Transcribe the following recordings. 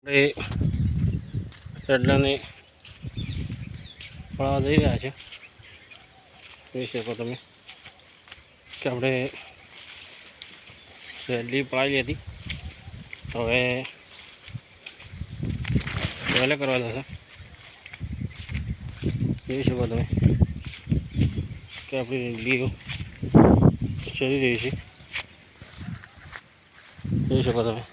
આપણે રેડલાને પડાવવા જઈ રહ્યા છે. જોઈ શકો તમે કે આપણે રેડલી પડાવી હતી. હવે પહેલાં કરવા જશે. જોઈ શકો તમે કે આપણી રેડલીઓ ચડી રહી છે. જોઈ શકો તમે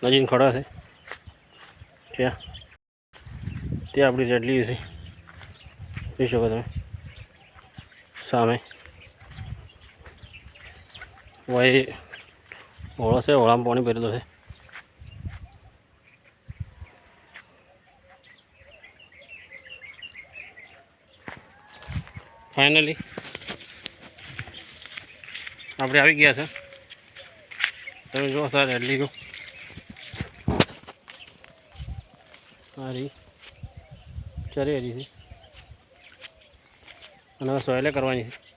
નજીન ખડા છે ત્યાં આપણી રેડલી છે. જોઈ શકો તમે સામે ભાઈ ઓળો છે, ઓળામાં પાણી ભરેલું છે. ફાઇનલી આપણે આવી ગયા છે. તમે જુઓ સર રેડલી કો સારી ચરી હરી છે અને સોયલે કરવાની છે.